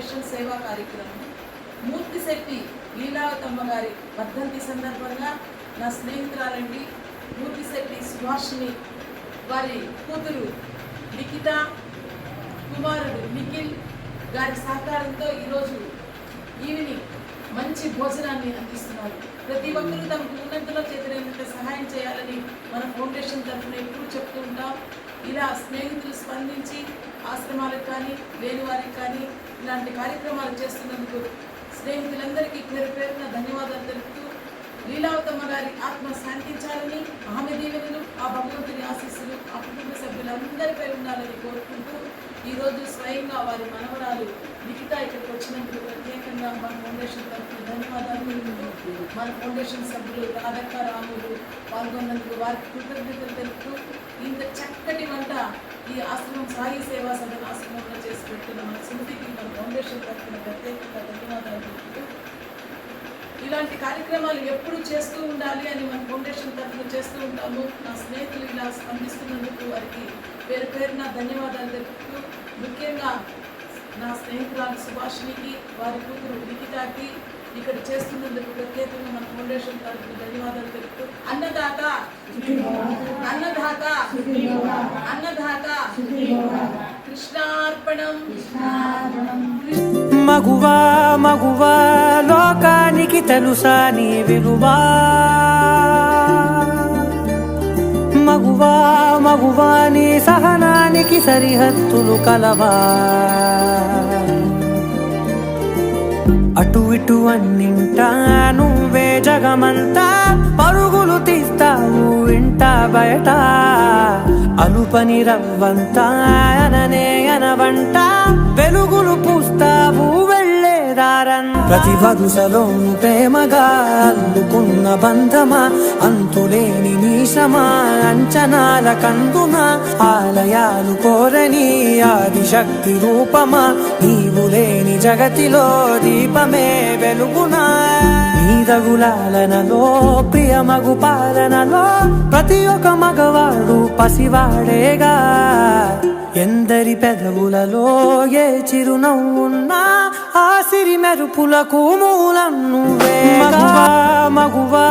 Foundation సేవా కార్యక్రమం మూర్తిశెట్టి లీలావతమ్మ గారి వర్ధంతి సందర్భంగా నా స్నేహితురాలండి మూర్తిశెట్టి సుభాషిణి వారి కూతురు లిఖిత కుమారుడు నిఖిల్ గారి సహకారంతో ఈరోజు ఈవినింగ్ మంచి భోజనాన్ని అందిస్తున్నారు. ప్రతి ఒక్కరూ తమకు ఉన్నంతలో చేతనైనంత సహాయం చేయాలని మన ఫౌండేషన్ తరఫున ఎప్పుడు చెప్తూ ఉంటాం. ఇలా స్నేహితులు స్పందించి ఆశ్రమాలకు కానీ లేని వారికి కానీ ఇలాంటి కార్యక్రమాలు చేస్తున్నందుకు స్నేహితులందరికీ పేరు పేరున ధన్యవాదాలు తెలుపుతూ లీలావతమ్మ గారి ఆత్మ శాంతించాలని, ఆమె దీవెనలు, ఆ భగవంతుని ఆశీస్సులు ఆ కుటుంబ సభ్యులందరిపై ఉండాలని కోరుకుంటూ ఈరోజు స్వయంగా వారి మనవరాలు లిఖిత ఇక్కడికి వచ్చినందుకు ప్రత్యేకంగా మన ఫౌండేషన్ తరఫున ధన్యవాదాలు తెలుపుతూ మన ఫౌండేషన్ సభ్యులు రాధక్క రాములు పాల్గొన్నందుకు వారికి కృతజ్ఞతలు తెలుపుతూ ఇంత చక్కటి వంట ఈ ఆశ్రమం సాయి సేవా సదన ఆశ్రమంలో చేసి పెట్టిన మన స్మృతికి మన ఫౌండేషన్ తరఫున ప్రత్యేకంగా ధన్యవాదాలు తెలుపుతూ ఇలాంటి కార్యక్రమాలు ఎప్పుడు చేస్తూ ఉండాలి అని మన ఫౌండేషన్ తరఫున చేస్తూ ఉంటాము. నా స్నేహితులు ఇలా స్పందిస్తున్నందుకు వారికి పేరు పేరున ధన్యవాదాలు తెలుపుతూ ముఖ్యంగా నా స్నేహితురాలు సుభాషిణికి వారి కూతురు లిఖితకి ఇక్కడ చేస్తున్నందుకు ప్రత్యేకంగా మన ఫౌండేషన్ తరఫున ధన్యవాదాలు తెలుపుతూ అన్నదాత అన్నదాత అన్నదాత కృష్ణార్పణం. మగువా మగువా లోకానికి తెలుసా నీ విలువా, మగువా మగువా నీ సహనానికి సరిహద్దులు కలవా, అటు ఇటు అన్నింటా నువ్వే జగమంతా పరుగులు తీస్తావు ఇంట బయట, అలుపని రవ్వంతా అననే అనవంట వెలుగులు పూస్తావు వెళ్ళేదారన్. ప్రతి వరుసలోను ప్రేమగా అల్లుకున్న బంధమా, అంతులేని నీశమా అంచనాల కందున, ఆలయాలు కోరని ఆదిశక్తి రూపమా, నీవు లేని జగతిలో దీపమే వెలుగునా. నీదగులాలనలో ప్రియమగు పాలనలో ప్రతి ఒక్క మగవాడు పసివాడేగా, ఎందరి పెదవులలో ఏ చిరునవ్వున్నా ఆ సిరి మెరుపులకు మూలం నువ్వే. మగువా మగువా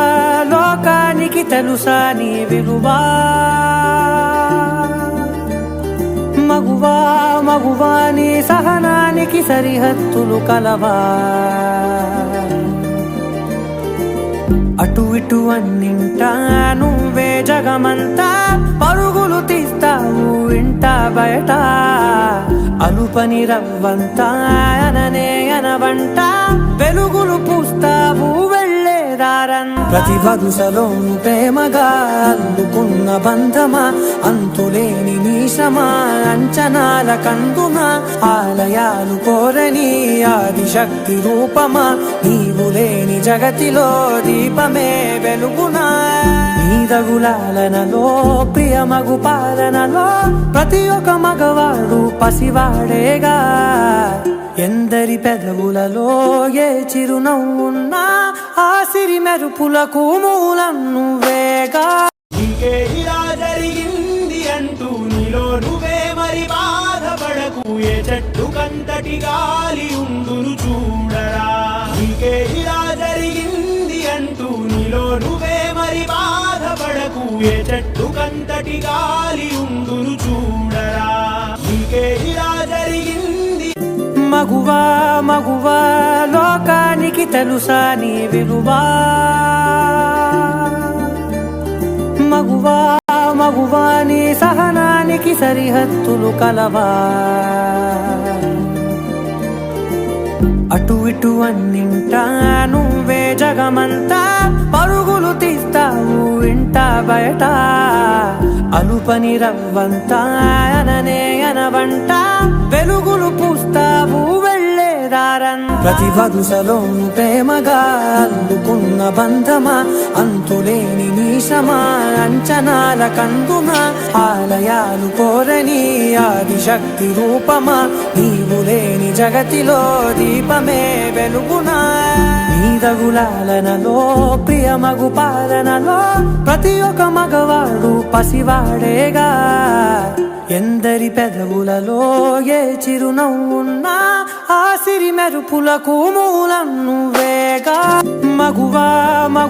లోకానికి తెలుసా నీ విలువా, మగువా మగువా నీ సహనానికి సరిహద్దులు కలవా, అటు ఇటు అన్నింటా నువ్వే జగమంతా పరుగులు తీస్తావు ఇంట బయట, అలుపని రవ్వంతా అననే అనవంట వెలుగులు పూస్తావు వెళ్ళేదారన్. ప్రతి వరుసలోను ప్రేమగా అల్లుకున్న బంధమా, అంతులేని నీశమా అంచనాల కందున, ఆలయాలు కోరని ఆదిశక్తి రూపమా, నీవు లేని జగతిలో దీపమే వెలుగునా. నీదగులాలనలో ప్రియమగు పాలనలో ప్రతి ఒక్క మగవాడు పసివాడేగా, ఎందరి పెదవులలో ఏ చిరునవ్వున్నా ఆ సిరి మెరుపులకు మూలం నువ్వేగా. ఇంకే ఇలా జరిగింది అంటూ నీలో నువ్వే మరి బాధపడకు, ఏ చెట్టు కంతటి గాలి ఉండును చూడరా. ఇంకే ఇలా జరిగింది అంటూ నీలో నువ్వే మరి బాధపడకు, ఏ చెట్టు కంతటి గాలి ఉండును చూడరా. ఇంకే ఇలా జరిగింది. మగువా మగువా లోకానికి తెలుసా నీ విలువా, మగువా మగువా నీ సహనానికి సరిహద్దులు కలవా, అటు ఇటు అన్నింటా నువ్వే జగమంతా పరుగులు తీస్తావు ఇంట బయట, అలుపని రవ్వంతా అననే అనవంట వెలుగులు పూస్తావు వెళ్ళేదారన్. ప్రతి వరుసలోను ప్రేమగా అల్లుకున్న బంధమా, అంతులేని నీశమా అంచనాల కందున, ఆలయాలు కోరని ఆదిశక్తి రూపమా, నీవు లేని జగతిలో దీపమే వెలుగునా. నీదగులాలనలో ప్రియమగు పాలనలో ప్రతి ఒక్క మగవాడు పసివాడేగా, ఎందరి పెదవులలో ఏ చిరునవ్వున్నా ఆ సిరి మెరుపులకు మూలం నువ్వేగా మగువా మగు